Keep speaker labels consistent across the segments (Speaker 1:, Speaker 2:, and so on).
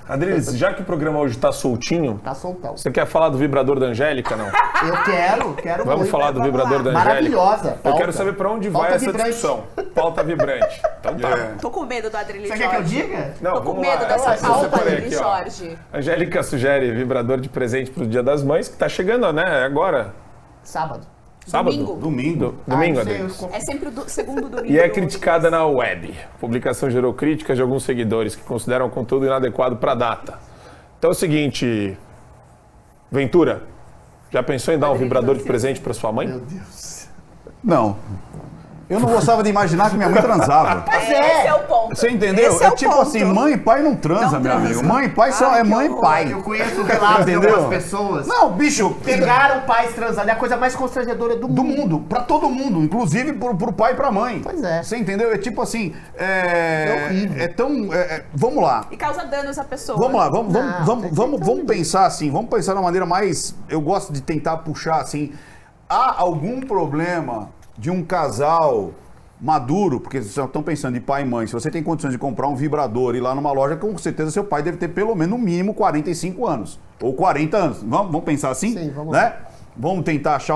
Speaker 1: Adriles, já que o programa hoje tá soltinho...
Speaker 2: Tá soltão.
Speaker 1: Você quer falar do vibrador da Angélica, não?
Speaker 2: Eu quero
Speaker 1: Vamos
Speaker 2: muito.
Speaker 1: falar do vibrador da Angélica?
Speaker 2: Maravilhosa.
Speaker 1: Eu
Speaker 2: Pauta.
Speaker 1: quero saber pra onde
Speaker 2: Pauta
Speaker 1: vai essa
Speaker 2: vibrante.
Speaker 1: discussão. Pauta vibrante. Então tá.
Speaker 3: Tô com medo do Adriles
Speaker 2: Você
Speaker 3: Jorge.
Speaker 2: quer que eu diga?
Speaker 1: Não,
Speaker 3: Tô com
Speaker 1: vamos
Speaker 3: medo
Speaker 1: lá.
Speaker 3: dessa
Speaker 1: Eu
Speaker 3: pauta,
Speaker 1: separei
Speaker 3: Adriles
Speaker 1: aqui, ó.
Speaker 3: Jorge.
Speaker 1: Angélica sugere vibrador de presente pro Dia das Mães, que tá chegando, né? Agora.
Speaker 2: Sábado.
Speaker 1: Sábado?
Speaker 3: Domingo.
Speaker 1: Domingo,
Speaker 2: não sei,
Speaker 1: Adriles.
Speaker 2: eu-
Speaker 3: É sempre o segundo domingo.
Speaker 1: E é
Speaker 3: do-
Speaker 1: criticada na web. A publicação gerou críticas de alguns seguidores que consideram o conteúdo inadequado para a data. Então é o seguinte, Ventura, já pensou em dar um vibrador de presente para sua mãe?
Speaker 2: Meu Deus.
Speaker 4: Não. Eu não gostava de imaginar que minha mãe transava.
Speaker 2: Mas
Speaker 3: Esse é o ponto.
Speaker 4: Você entendeu?
Speaker 3: Esse é o
Speaker 4: tipo
Speaker 3: ponto.
Speaker 4: assim, mãe e pai não transa,
Speaker 3: Não
Speaker 4: meu
Speaker 3: transa.
Speaker 4: amigo. Mãe e pai só
Speaker 2: Ai,
Speaker 4: é
Speaker 2: que
Speaker 4: mãe e
Speaker 2: horror.
Speaker 4: pai.
Speaker 2: Eu conheço relatos de
Speaker 4: Entendeu?
Speaker 2: algumas pessoas.
Speaker 4: Não, bicho,
Speaker 2: Pegaram pais transando. É a coisa mais constrangedora do
Speaker 4: do
Speaker 2: mundo.
Speaker 4: mundo, pra todo mundo, inclusive pro pai e pra mãe.
Speaker 2: Pois é.
Speaker 4: Você entendeu? É tipo assim,
Speaker 2: É horrível.
Speaker 4: é tão, vamos lá.
Speaker 3: E causa danos à pessoa.
Speaker 4: Vamos lá, vamos
Speaker 2: Não,
Speaker 4: pensar assim, vamos pensar de uma maneira mais, eu gosto de tentar puxar assim, há algum problema de um casal maduro, porque vocês estão pensando em pai e mãe, se você tem condições de comprar um vibrador e ir lá numa loja, com certeza seu pai deve ter pelo menos no mínimo 45 anos, ou 40 anos, vamos pensar assim?
Speaker 2: Sim, vamos
Speaker 4: né? Vamos tentar achar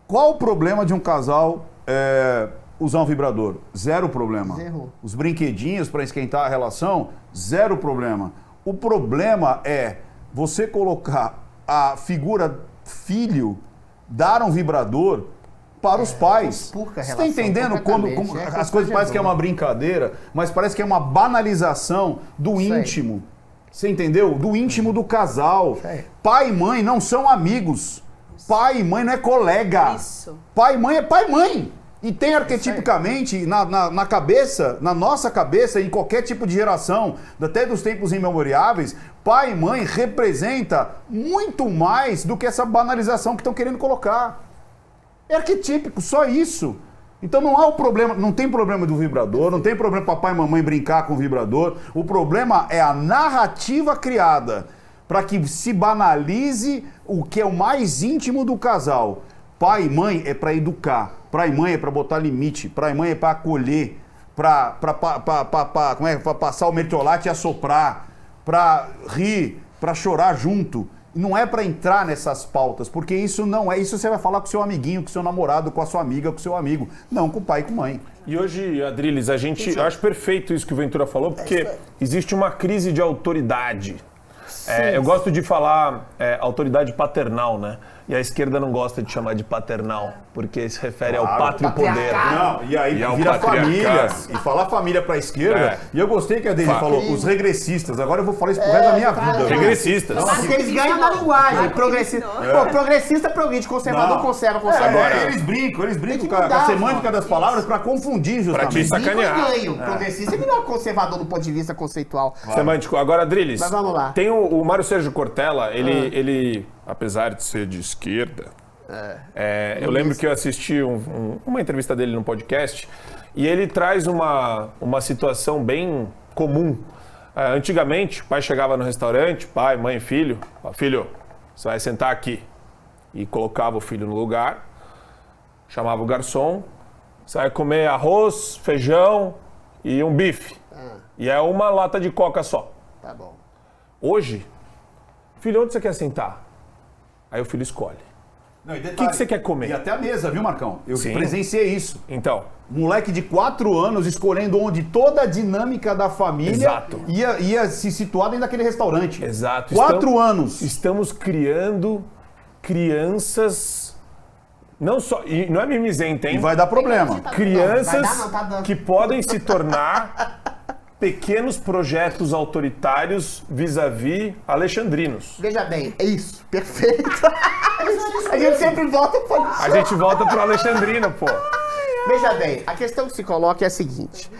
Speaker 4: Qual o problema de um casal usar um vibrador? Zero problema.
Speaker 2: Zero.
Speaker 4: Os brinquedinhos para esquentar a relação, zero problema. O problema é você colocar a figura filho, dar um vibrador para os pais.
Speaker 2: expurca a
Speaker 4: Você está
Speaker 2: relação
Speaker 4: entendendo como
Speaker 2: completamente,
Speaker 4: as coisas parecem que é uma brincadeira, mas parece que é uma banalização do
Speaker 2: Isso aí.
Speaker 4: íntimo. Você entendeu? Do íntimo do casal.
Speaker 2: Isso aí.
Speaker 4: Pai e mãe não são amigos. Pai e mãe não é colega.
Speaker 3: Isso.
Speaker 4: Pai e mãe é pai e mãe. E tem arquetipicamente na cabeça, na nossa cabeça, em qualquer tipo de geração, até dos tempos imemoriáveis, pai e mãe representa muito mais do que essa banalização que estão querendo colocar. É arquetípico, só isso. Então não há o problema, não tem problema do vibrador, não tem problema papai e mamãe brincar com o vibrador. O problema é a narrativa criada para que se banalize o que é o mais íntimo do casal. Pai e mãe é para educar, pai e mãe é para botar limite, pai e mãe é para acolher, para passar o mertiolate e assoprar, para rir, para chorar junto. Não é para entrar nessas pautas, porque isso não é. Isso você vai falar com seu amiguinho, com seu namorado, com a sua amiga, com seu amigo. Não com o pai e com a mãe.
Speaker 1: E hoje, Adriles, eu acho perfeito isso que o Ventura falou, porque existe uma crise de autoridade. Eu gosto de falar autoridade paternal, né? E a esquerda não gosta de chamar de paternal, porque se refere ao pátrio poder.
Speaker 4: Não, e aí
Speaker 1: E ao
Speaker 4: vira
Speaker 1: patriarcado.
Speaker 4: família. E falar família pra esquerda. E eu gostei que a Deise falou, os regressistas. Agora eu vou falar isso pro resto da minha vida.
Speaker 1: Regressistas.
Speaker 2: Porque eles ganham na linguagem. Progressista. Pô, progressista progride, conservador
Speaker 4: Não.
Speaker 2: conserva,
Speaker 4: Agora,
Speaker 2: conservador.
Speaker 4: eles brincam
Speaker 2: que
Speaker 4: com a
Speaker 2: mudar,
Speaker 4: semântica das palavras pra confundir
Speaker 1: Pra te
Speaker 4: justamente.
Speaker 1: sacanear.
Speaker 2: Ganho. Progressista é melhor conservador do ponto de vista conceitual.
Speaker 1: Semântico. Agora, Adriles,
Speaker 2: Mas vamos lá.
Speaker 1: tem o Mário Sérgio Cortella, ele, apesar de ser de esquerda, eu lembro que eu assisti uma entrevista dele no podcast e ele traz uma situação bem comum. Antigamente, o pai chegava no restaurante, pai, mãe, filho, filho, você vai sentar aqui. E colocava o filho no lugar, chamava o garçom, você vai comer arroz, feijão e um bife. E é uma lata de coca só.
Speaker 2: Tá bom.
Speaker 1: Hoje, filho, onde você quer sentar? Aí o filho escolhe.
Speaker 4: Não, e
Speaker 1: O que você quer comer?
Speaker 4: E até a mesa, viu, Marcão? Eu
Speaker 1: Sim.
Speaker 4: presenciei isso.
Speaker 1: Então,
Speaker 4: Moleque de 4 anos escolhendo onde toda a dinâmica da família
Speaker 1: Exato.
Speaker 4: ia se situar dentro daquele restaurante.
Speaker 1: exato.
Speaker 4: 4 anos.
Speaker 1: Estamos criando crianças, não só, e não é mimizenta, hein?
Speaker 4: E vai dar problema.
Speaker 1: Crianças
Speaker 2: Não, tá dando.
Speaker 1: que podem se tornar pequenos projetos autoritários vis-à-vis alexandrinos.
Speaker 2: Veja bem, é isso. Perfeito. A gente sempre volta para isso.
Speaker 1: A gente volta pro alexandrino, pô.
Speaker 2: Veja bem, a questão que se coloca é a seguinte.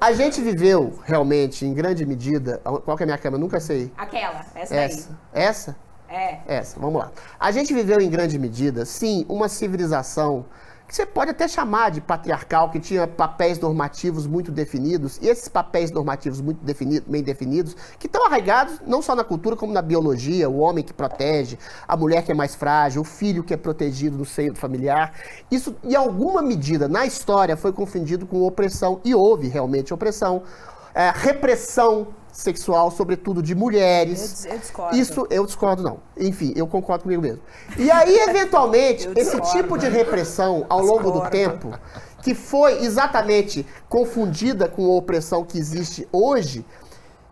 Speaker 2: A gente viveu, realmente, em grande medida... Qual que é a minha câmera? Nunca sei.
Speaker 3: Aquela, essa daí.
Speaker 2: Essa?
Speaker 3: É.
Speaker 2: Essa, vamos lá. A gente viveu em grande medida, sim, uma civilização que você pode até chamar de patriarcal, que tinha papéis normativos muito definidos, e esses papéis normativos muito bem definidos, que estão arraigados não só na cultura, como na biologia, o homem que protege, a mulher que é mais frágil, o filho que é protegido no seio familiar. Isso, em alguma medida, na história, foi confundido com opressão, e houve realmente opressão, repressão, sexual, sobretudo de mulheres.
Speaker 3: Eu discordo.
Speaker 2: Isso, eu discordo não. Enfim, eu concordo comigo mesmo. E aí, eventualmente, esse tipo de repressão ao longo do tempo, que foi exatamente confundida com a opressão que existe hoje,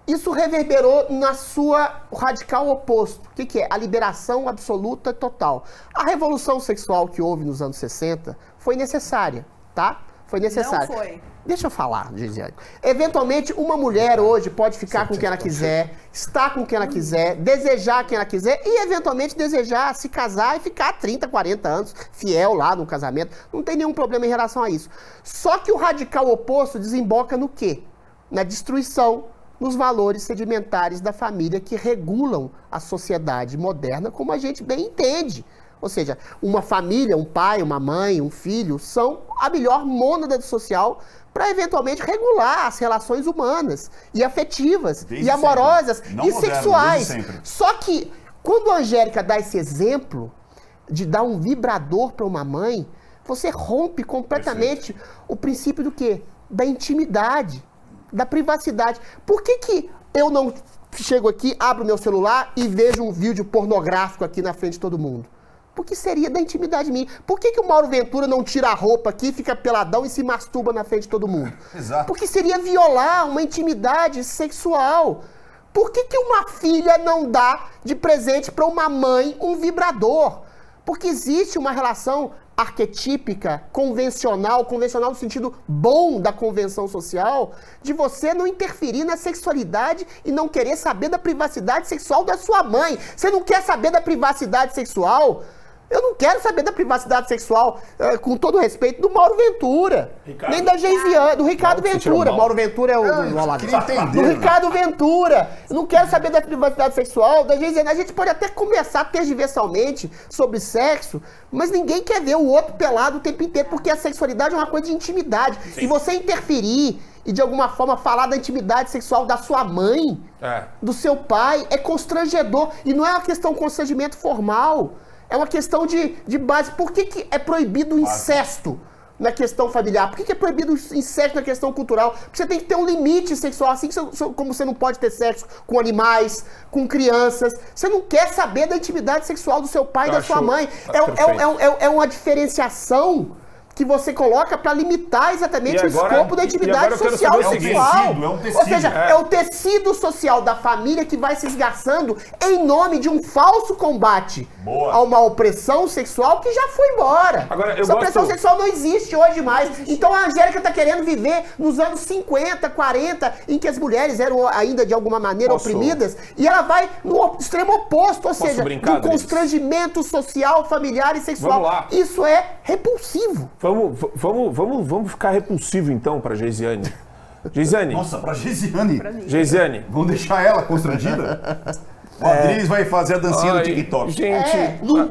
Speaker 2: isso reverberou na sua radical oposto. O que é? A liberação absoluta e total. A revolução sexual que houve nos anos 60 foi necessária, tá? Foi necessária.
Speaker 3: Não foi.
Speaker 2: Deixa eu falar, Geisiane. Eventualmente, uma mulher hoje pode ficar com quem ela quiser, estar com quem ela quiser, desejar quem ela quiser e, eventualmente, desejar se casar e ficar 30, 40 anos fiel lá no casamento. Não tem nenhum problema em relação a isso. Só que o radical oposto desemboca no quê? Na destruição, nos valores sedimentares da família que regulam a sociedade moderna como a gente bem entende. Ou seja, uma família, um pai, uma mãe, um filho, são a melhor mônada social para eventualmente regular as relações humanas e afetivas,
Speaker 4: desde
Speaker 2: e amorosas,
Speaker 4: sempre. Não
Speaker 2: e
Speaker 4: moderno,
Speaker 2: sexuais.
Speaker 4: desde sempre.
Speaker 2: Só que, quando a Angélica dá esse exemplo de dar um vibrador para uma mãe, você rompe completamente o princípio do quê? Da intimidade, da privacidade. Por que eu não chego aqui, abro meu celular e vejo um vídeo pornográfico aqui na frente de todo mundo? Porque seria da intimidade minha. Por que o Mauro Ventura não tira a roupa aqui, fica peladão e se masturba na frente de todo mundo?
Speaker 4: Exato.
Speaker 2: Porque seria violar uma intimidade sexual. Por que uma filha não dá de presente para uma mãe um vibrador? Porque existe uma relação arquetípica, convencional no sentido bom da convenção social, de você não interferir na sexualidade e não querer saber da privacidade sexual da sua mãe. Você não quer saber da privacidade sexual? Eu não quero saber da privacidade sexual, com todo respeito, do Mauro Ventura.
Speaker 1: Ricardo?
Speaker 2: Nem da Geisiane, do Ricardo Ventura. Mauro Ventura é o do Olavo. Do Ricardo Ventura. Eu não quero saber da privacidade sexual, da Geisiane. A gente pode até conversar tergiversalmente sobre sexo, mas ninguém quer ver o outro pelado o tempo inteiro, porque a sexualidade é uma coisa de intimidade. Sim. E você interferir e de alguma forma falar da intimidade sexual da sua mãe, do seu pai, é constrangedor. E não é uma questão de constrangimento formal. É uma questão de base. Por que é proibido o incesto na questão familiar? Por que é proibido o incesto na questão cultural? Porque você tem que ter um limite sexual, assim como você não pode ter sexo com animais, com crianças. Você não quer saber da intimidade sexual do seu pai e da sua mãe. É uma diferenciação que você coloca para limitar exatamente o escopo da intimidade social sexual. Ou seja, é o tecido social da família que vai se esgarçando em nome de um falso combate a uma opressão sexual que já foi embora. Essa opressão sexual não existe hoje mais. Então a Angélica está querendo viver nos anos 50, 40, em que as mulheres eram ainda de alguma maneira oprimidas, e ela vai no extremo oposto, ou seja, do constrangimento social, familiar e sexual. Isso é repulsivo.
Speaker 1: Vamos ficar repulsivo então para Geisiane. Geisiane.
Speaker 4: Nossa, para Geisiane.
Speaker 1: Geisiane.
Speaker 4: Vamos deixar ela constrangida? O Adriles vai fazer a dancinha do TikTok.
Speaker 1: Gente,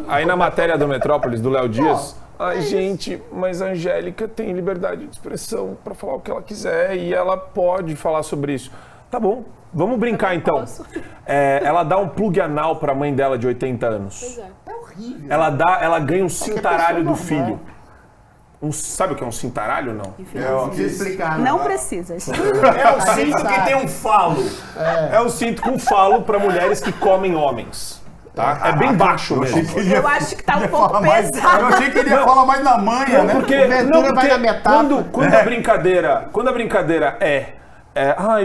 Speaker 1: aí na matéria do Metrópolis, do Léo Dias, gente, mas a Angélica tem liberdade de expressão para falar o que ela quiser e ela pode falar sobre isso. Tá bom, vamos brincar então. Ela dá um plug anal para a mãe dela de 80 anos.
Speaker 2: É horrível.
Speaker 1: Ela ganha um cintaralho do filho. Sabe o que é um cintaralho, não?
Speaker 3: Não precisa.
Speaker 4: É o cinto que tem um falo.
Speaker 1: É o cinto com falo para mulheres que comem homens. Tá? É bem baixo mesmo.
Speaker 3: Eu acho que tá um pouco pesado.
Speaker 4: Eu achei que ele ia falar mais na manha, né?
Speaker 1: Porque vai na metade. Quando a brincadeira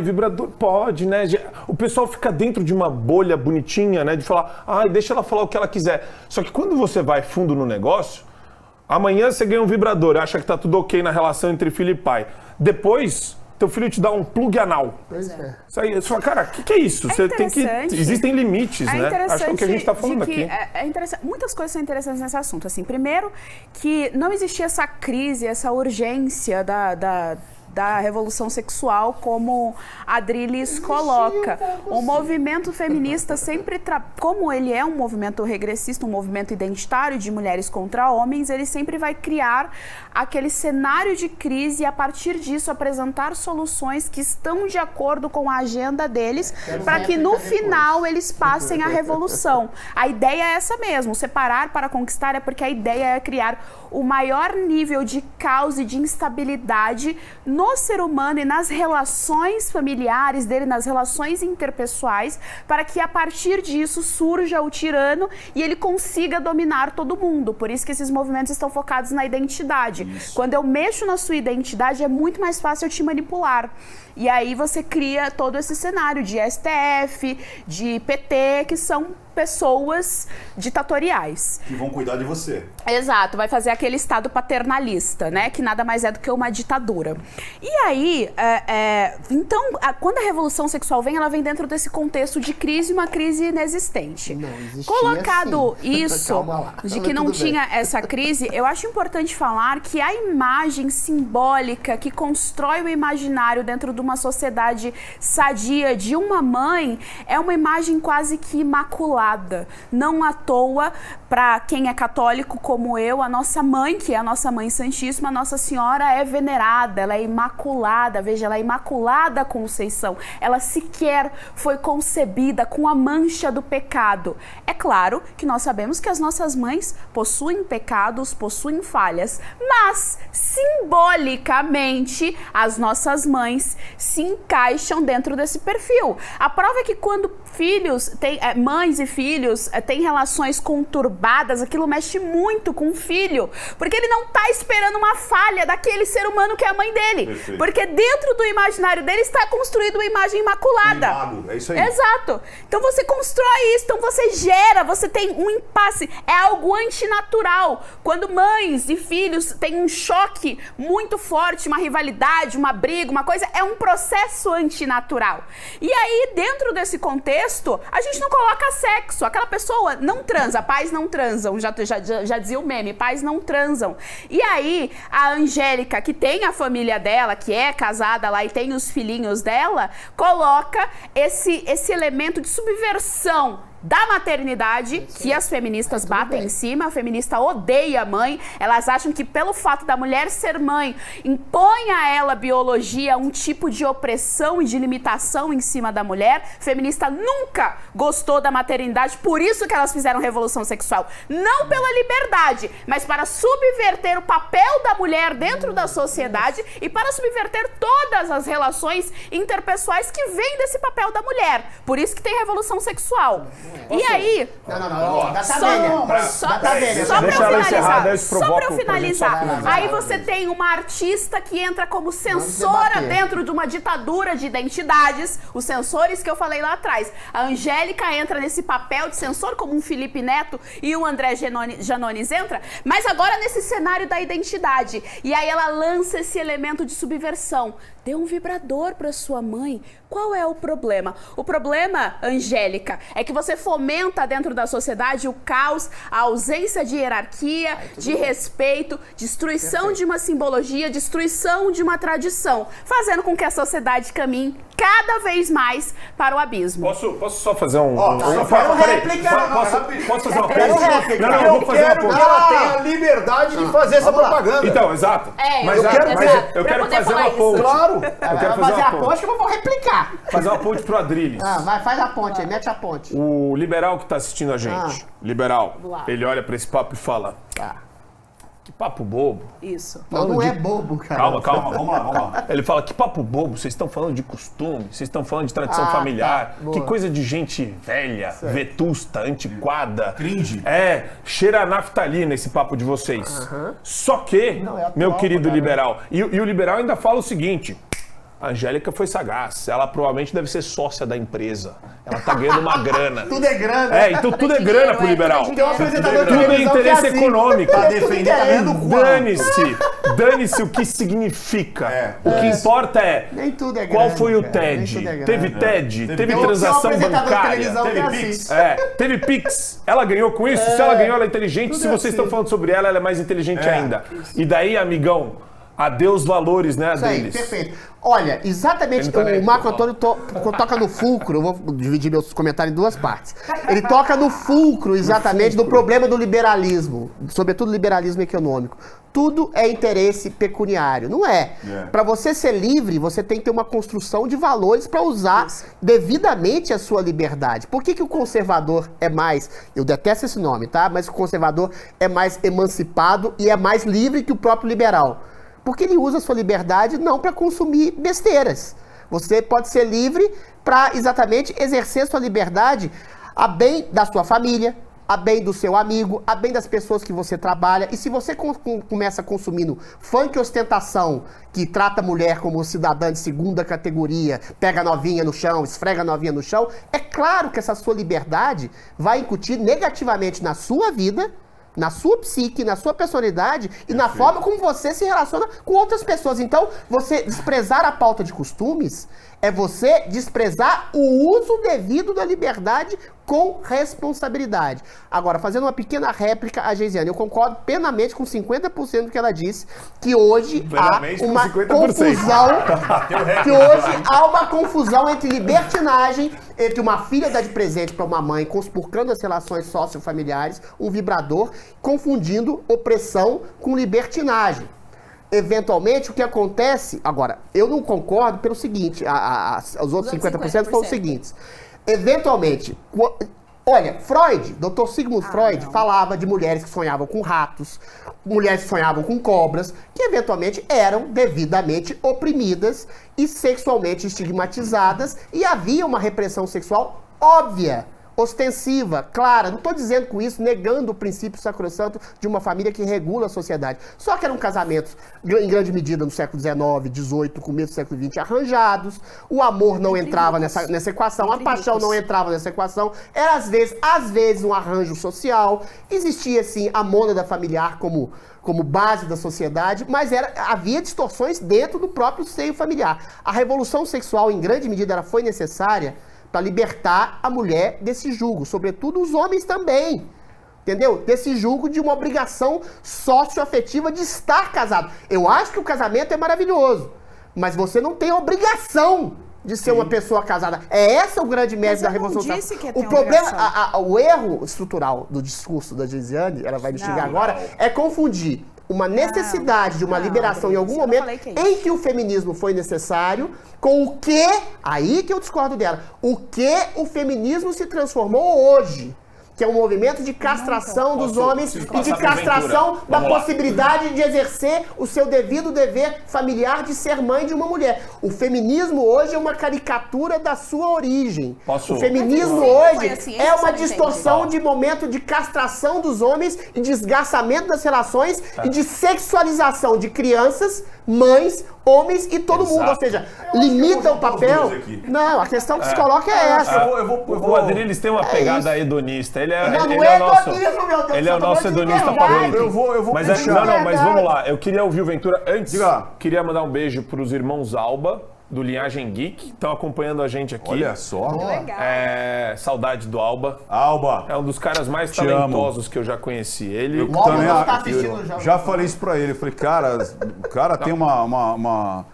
Speaker 1: vibrador pode, né? O pessoal fica dentro de uma bolha bonitinha, né? De falar, deixa ela falar o que ela quiser. Só que quando você vai fundo no negócio, amanhã você ganha um vibrador, acha que tá tudo ok na relação entre filho e pai. Depois, teu filho te dá um plug anal.
Speaker 2: Pois é.
Speaker 1: Você fala, cara, o que é isso? Você tem que. Existem limites, né? Acho que é o que a gente tá falando aqui.
Speaker 3: É interessante. Muitas coisas são interessantes nesse assunto. Assim, primeiro, que não existia essa crise, essa urgência da revolução sexual, como a Adriles coloca. O movimento feminista sempre, como ele é um movimento regressista, um movimento identitário de mulheres contra homens, ele sempre vai criar aquele cenário de crise e, a partir disso, apresentar soluções que estão de acordo com a agenda deles, para que no final eles passem a revolução. A ideia é essa mesmo, separar para conquistar é porque a ideia é criar o maior nível de caos e de instabilidade no no ser humano e nas relações familiares dele, nas relações interpessoais, para que a partir disso surja o tirano e ele consiga dominar todo mundo. Por isso que esses movimentos estão focados na identidade. Isso. Quando eu mexo na sua identidade, é muito mais fácil eu te manipular. E aí você cria todo esse cenário de STF, de PT, que são pessoas ditatoriais.
Speaker 4: Que vão cuidar de você.
Speaker 3: Exato, vai fazer aquele Estado paternalista, né? Que nada mais é do que uma ditadura. E aí, então, quando a revolução sexual vem, ela vem dentro desse contexto de crise, uma crise inexistente.
Speaker 2: Não, existia,
Speaker 3: colocado
Speaker 2: sim.
Speaker 3: isso, de que não tinha essa crise, eu acho importante falar que a imagem simbólica que constrói o imaginário dentro de uma sociedade sadia de uma mãe é uma imagem quase que imaculada. Não à toa, para quem é católico como eu, a nossa mãe, que é a nossa mãe santíssima, a Nossa Senhora é venerada, ela é imaculada, veja, ela é imaculada Conceição, ela sequer foi concebida com a mancha do pecado. É claro que nós sabemos que as nossas mães possuem pecados, possuem falhas, mas simbolicamente as nossas mães se encaixam dentro desse perfil. A prova é que quando mães e filhos têm relações conturbadas, aquilo mexe muito com o filho, porque ele não está esperando uma falha daquele ser humano que é a mãe dele. Perfeito. Porque dentro do imaginário dele está construída uma imagem imaculada.
Speaker 4: É isso aí.
Speaker 3: Exato. Então você constrói isso, então você gera, você tem um impasse, é algo antinatural. Quando mães e filhos têm um choque muito forte, uma rivalidade, uma briga, uma coisa, é um processo antinatural. E aí, dentro desse contexto, a gente não coloca sexo. Aquela pessoa não transa, pais não transam, já dizia o meme, pais não transam. E aí, a Angélica, que tem a família dela, que é casada lá e tem os filhinhos dela, coloca esse elemento de subversão da maternidade, que as feministas batem em cima. A feminista odeia a mãe, elas acham que pelo fato da mulher ser mãe, impõe a ela, a biologia, um tipo de opressão e de limitação em cima da mulher. Feminista nunca gostou da maternidade, por isso que elas fizeram revolução sexual. Não pela liberdade, mas para subverter o papel da mulher dentro da sociedade e para subverter todas as relações interpessoais que vêm desse papel da mulher. Por isso que tem revolução sexual. E aí... Só pra eu finalizar. Aí você tem uma artista que entra como censora dentro de uma ditadura de identidades. Os censores que eu falei lá atrás. A Angélica entra nesse papel de censor, como um Felipe Neto e o André Janones entra. Mas agora nesse cenário da identidade. E aí ela lança esse elemento de subversão. Dê um vibrador para sua mãe. Qual é o problema? O problema, Angélica, é que você fomenta dentro da sociedade o caos, a ausência de hierarquia, de respeito, destruição de uma simbologia, destruição de uma tradição, fazendo com que a sociedade caminhe cada vez mais para o abismo.
Speaker 1: Posso só fazer um...
Speaker 2: Posso fazer uma ponte?
Speaker 1: Não, eu vou fazer uma ponte.
Speaker 4: Ela tem a liberdade de fazer essa propaganda.
Speaker 1: Então, exato.
Speaker 3: Mas
Speaker 1: eu quero fazer uma ponte.
Speaker 4: Claro.
Speaker 2: Eu quero fazer a ponte que eu vou replicar.
Speaker 1: Fazer uma ponte pro Adrilles.
Speaker 2: Faz a ponte aí, mete a ponte.
Speaker 1: O liberal que tá assistindo a gente, liberal, ele olha pra esse papo e fala... Que papo bobo.
Speaker 3: Isso.
Speaker 2: Não é bobo, cara.
Speaker 1: Calma, vamos lá. Ele fala, que papo bobo, vocês estão falando de costume, vocês estão falando de tradição familiar, que coisa de gente velha, vetusta, antiquada.
Speaker 4: Cringe.
Speaker 1: Cheira a naftalina esse papo de vocês. Só que, meu querido liberal, e o liberal ainda fala o seguinte... A Angélica foi sagaz. Ela provavelmente deve ser sócia da empresa. Ela tá ganhando uma grana.
Speaker 2: Tudo é grana.
Speaker 1: Então tudo é grana pro liberal.
Speaker 2: Tem um apresentador de
Speaker 1: tudo é
Speaker 2: televisão
Speaker 1: interesse
Speaker 2: que é assim.
Speaker 1: econômico.
Speaker 4: Tá defendendo o
Speaker 1: Dane-se o que significa. O que importa é
Speaker 2: Nem tudo é
Speaker 1: qual
Speaker 2: grana,
Speaker 1: foi o
Speaker 2: cara.
Speaker 1: TED.
Speaker 2: Nem tudo é grana.
Speaker 1: Teve TED, teve
Speaker 2: Tem um
Speaker 1: transação
Speaker 2: apresentador de
Speaker 1: bancária.
Speaker 2: televisão que é
Speaker 1: Teve
Speaker 2: assim.
Speaker 1: Pix. Teve Pix. Ela ganhou com isso? Se ela ganhou, ela é inteligente. Se vocês estão falando sobre ela, ela é mais inteligente ainda. E daí, amigão, adeus valores, né, Adriles?
Speaker 2: Isso aí, perfeito. Olha, exatamente, o Marco Antônio toca no fulcro, eu vou dividir meus comentários em duas partes. Ele toca no fulcro, exatamente, do problema do liberalismo, sobretudo liberalismo econômico. Tudo é interesse pecuniário, não é? Para você ser livre, você tem que ter uma construção de valores para usar devidamente a sua liberdade. Por que o conservador é mais, eu detesto esse nome, tá? Mas o conservador é mais emancipado e é mais livre que o próprio liberal. Porque ele usa a sua liberdade não para consumir besteiras. Você pode ser livre para exatamente exercer sua liberdade a bem da sua família, a bem do seu amigo, a bem das pessoas que você trabalha. E se você começa consumindo funk ostentação, que trata a mulher como cidadã de segunda categoria, pega a novinha no chão, esfrega a novinha no chão, é claro que essa sua liberdade vai incutir negativamente na sua vida, na sua psique, na sua personalidade e na forma como você se relaciona com outras pessoas. Então, você desprezar a pauta de costumes é você desprezar o uso devido da liberdade com responsabilidade. Agora, fazendo uma pequena réplica a Geisiane, eu concordo plenamente com 50% do que ela disse, que hoje há uma confusão, que hoje há uma confusão entre libertinagem, entre uma filha dar de presente para uma mãe, conspurcando as relações sociofamiliares, um vibrador, confundindo opressão com libertinagem. Eventualmente, o que acontece... Agora, eu não concordo pelo seguinte, os outros 50% foram os seguintes. Eventualmente, olha, Freud, Dr. Sigmund Freud, falava de mulheres que sonhavam com ratos, mulheres que sonhavam com cobras, que eventualmente eram devidamente oprimidas e sexualmente estigmatizadas, e havia uma repressão sexual óbvia, ostensiva, clara. Não estou dizendo com isso, negando o princípio sacrossanto de uma família que regula a sociedade. Só que eram casamentos, em grande medida, no século XIX, XVIII, começo do século XX, arranjados. O amor não entrava nessa equação, a paixão não entrava nessa equação. Era, às vezes, um arranjo social. Existia, sim, a mônada familiar como base da sociedade, mas havia distorções dentro do próprio seio familiar. A revolução sexual, em grande medida, ela foi necessária para libertar a mulher desse jugo, sobretudo os homens também, entendeu? Desse jugo de uma obrigação socioafetiva de estar casado. Eu acho que o casamento é maravilhoso, mas você não tem a obrigação de ser uma pessoa casada. É esse o grande mérito da Revolução Sexual. O problema, o erro estrutural do discurso da Geisiane, ela vai me xingar agora, é confundir uma necessidade de uma liberação em algum momento em que o feminismo foi necessário, com o que, aí que eu discordo dela, o que o feminismo se transformou hoje, que é um movimento de castração dos homens e de castração da possibilidade de exercer o seu devido dever familiar de ser mãe de uma mulher. O feminismo hoje é uma caricatura da sua origem. O feminismo hoje é uma distorção de momento de castração dos homens e desgastamento das relações e de sexualização de crianças, mães, homens e todo mundo. Ou seja, limita o papel. Não, a questão que se coloca é essa.
Speaker 1: O Adriles tem uma pegada hedonista. Ele é o nosso hedonista favorito. Mas vamos lá. Eu queria ouvir o Ventura. Antes, queria mandar um beijo para os irmãos Alba, do Linhagem Geek, que estão acompanhando a gente aqui.
Speaker 4: Olha só.
Speaker 3: Legal.
Speaker 1: Saudade do Alba.
Speaker 4: Alba.
Speaker 1: É um dos caras mais talentosos que eu já conheci. Ele
Speaker 4: já falei isso pra ele. Eu falei, cara, o cara tem uma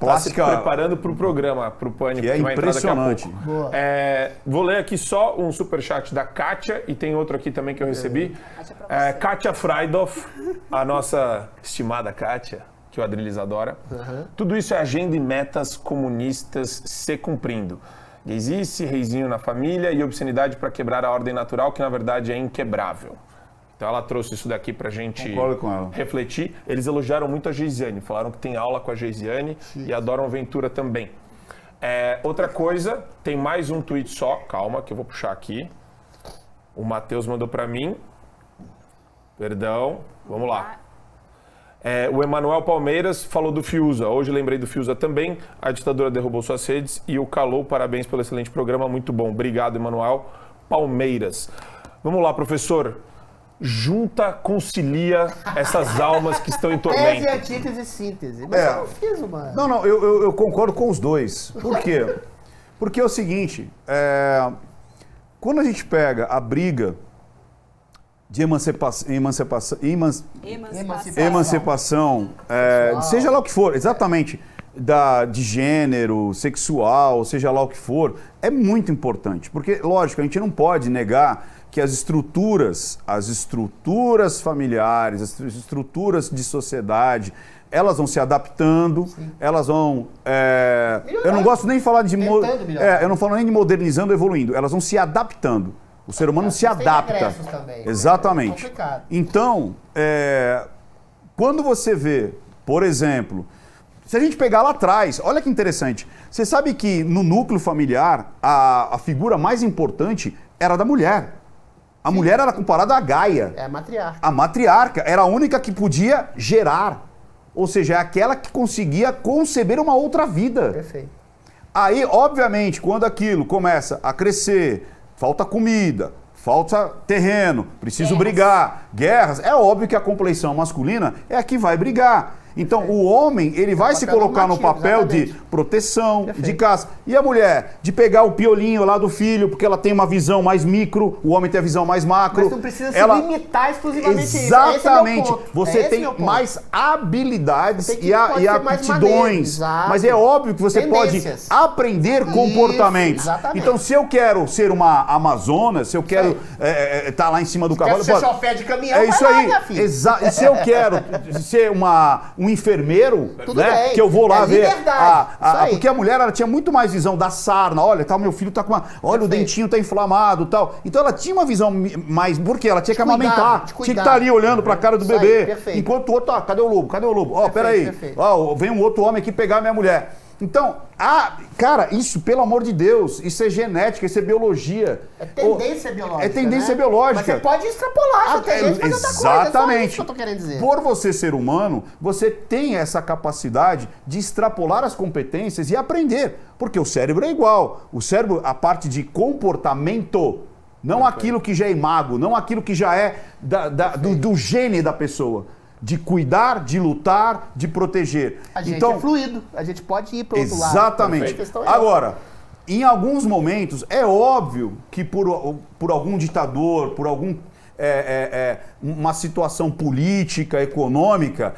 Speaker 4: plástica...
Speaker 1: Tá se preparando pro programa, pro Pânico,
Speaker 4: que vai
Speaker 1: impressionante. Entrar daqui a pouco. Vou ler aqui só um superchat da Kátia, e tem outro aqui também que eu recebi. Kátia Freidoff, a nossa estimada Kátia, que o Adriles adora. Tudo isso é agenda e metas comunistas se cumprindo. Gazice, reizinho na família e obscenidade para quebrar a ordem natural, que na verdade é inquebrável. Então ela trouxe isso daqui pra gente refletir. Eles elogiaram muito a Geisiane, falaram que tem aula com a Geisiane e adoram a Ventura também. Outra coisa, tem mais um tweet só, calma que eu vou puxar aqui. O Matheus mandou pra mim. Perdão, vamos lá. O Emanuel Palmeiras falou do Fiuza. Hoje lembrei do Fiuza também. A ditadura derrubou suas redes e o calou. Parabéns pelo excelente programa, muito bom. Obrigado, Emanuel Palmeiras. Vamos lá, professor. Junta, concilia essas almas que estão em tormento.
Speaker 2: Tese, antítese e síntese. Mas eu não fiz uma...
Speaker 4: Não, eu concordo com os dois. Por quê? Porque é o seguinte, quando a gente pega a briga de emancipação, seja lá o que for, exatamente, de gênero, sexual, seja lá o que for, é muito importante. Porque, lógico, a gente não pode negar que as estruturas familiares, as estruturas de sociedade, elas vão se adaptando, elas vão... eu não gosto nem de falar de... eu não falo nem de modernizando ou evoluindo, elas vão se adaptando. O ser humano se adapta. Também, exatamente. Então, quando você vê Por exemplo, se a gente pegar lá atrás, olha que interessante. Você sabe que no núcleo familiar, a figura mais importante era da mulher. A mulher era comparada à Gaia.
Speaker 2: É a matriarca.
Speaker 4: A matriarca era a única que podia gerar. Ou seja, é aquela que conseguia conceber uma outra vida.
Speaker 2: Perfeito.
Speaker 4: Aí, obviamente, quando aquilo começa a crescer, falta comida, falta terreno, preciso brigar, guerras, é óbvio que a compleição masculina é a que vai brigar. Então, o homem, ele vai se colocar no papel de proteção, de caça. E a mulher? De pegar o piolinho lá do filho, porque ela tem uma visão mais micro, o homem tem a visão mais macro.
Speaker 2: Mas não precisa se limitar exclusivamente a isso.
Speaker 4: Exatamente.
Speaker 2: Esse é
Speaker 4: você tem mais habilidades e aptidões. Mas é óbvio que você pode aprender comportamentos.
Speaker 2: Exatamente.
Speaker 4: Então, se eu quero ser uma amazona, se eu quero estar lá em cima do cavalo...
Speaker 2: Se você chofé de caminhão,
Speaker 4: é isso aí.
Speaker 2: minha filha.
Speaker 4: E se eu quero ser um enfermeiro,
Speaker 2: tudo
Speaker 4: né?
Speaker 2: Bem.
Speaker 4: Que eu vou lá ver.
Speaker 2: Porque
Speaker 4: a mulher ela tinha muito mais visão da sarna. Olha, tá, meu filho tá com uma. Olha, o dentinho tá inflamado, tal. Então ela tinha uma visão mais. Porque ela tinha que amamentar. Tinha que estar ali olhando pra cara do bebê. Enquanto o outro, cadê o lobo? Cadê o lobo? Ó, peraí. Ó, vem um outro homem aqui pegar minha mulher. Então, cara, isso, pelo amor de Deus, isso é genética, isso é biologia.
Speaker 2: É tendência biológica.
Speaker 4: É tendência
Speaker 2: né?
Speaker 4: biológica.
Speaker 2: Mas você pode extrapolar essa tendência para outra coisa.
Speaker 4: Exatamente.
Speaker 2: É só isso que eu tô querendo dizer.
Speaker 4: Por você ser humano, você tem essa capacidade de extrapolar as competências e aprender. Porque o cérebro é igual. O cérebro, a parte de comportamento, não aquilo que já é imago, não aquilo que já é do gene da pessoa. De cuidar, de lutar, de proteger.
Speaker 2: A gente é fluido, a gente pode ir para o outro lado.
Speaker 4: Exatamente. Agora, em alguns momentos, é óbvio que por algum ditador, por algum uma situação política, econômica,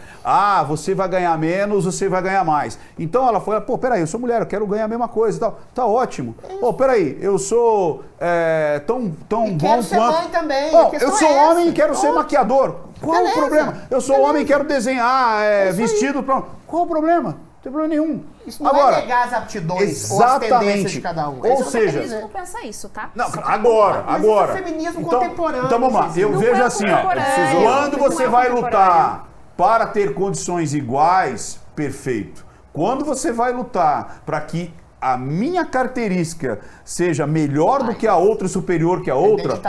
Speaker 4: você vai ganhar menos, você vai ganhar mais. Então ela foi, peraí, eu sou mulher, eu quero ganhar a mesma coisa e tal. Tá ótimo. Peraí, eu sou tão bom
Speaker 2: quero ser
Speaker 4: quanto...
Speaker 2: mãe também.
Speaker 4: Eu sou homem e quero ser maquiador. Qual o problema? Eu sou homem e quero desenhar vestido. Qual o problema? Não tem problema nenhum.
Speaker 2: Isso não vai negar as aptidões ou as tendências de cada um.
Speaker 4: Ou seja...
Speaker 3: O não pensa isso, tá?
Speaker 4: Não, agora.
Speaker 2: Isso é feminismo contemporâneo.
Speaker 4: Então vamos lá. Eu vejo assim, quando você vai lutar para ter condições iguais, perfeito. Quando você vai lutar para que a minha característica seja melhor do que a outra, superior que a outra,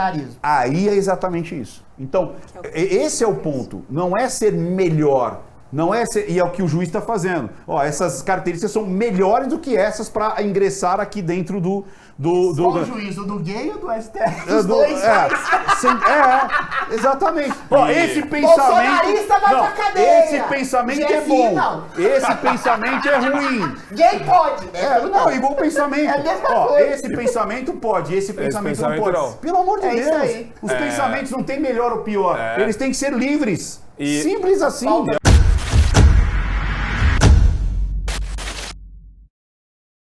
Speaker 4: aí é exatamente isso. Então, esse é o ponto. Não é ser melhor. Não é ser, e é o que o juiz está fazendo. Essas características são melhores do que essas para ingressar aqui dentro do
Speaker 2: o juiz, o do gay ou do STF? Os dois.
Speaker 4: Exatamente. Esse pensamento.
Speaker 2: Vai pra cadeia.
Speaker 4: Esse pensamento é bom. Não. Esse pensamento é ruim.
Speaker 2: Gay pode.
Speaker 4: Não, igual pensamento.
Speaker 2: É a mesma coisa.
Speaker 4: Esse pensamento pode, esse pensamento não pode.
Speaker 1: Não.
Speaker 4: Pelo amor de Deus. Os pensamentos não têm melhor ou pior. Eles têm que ser livres. Simples assim.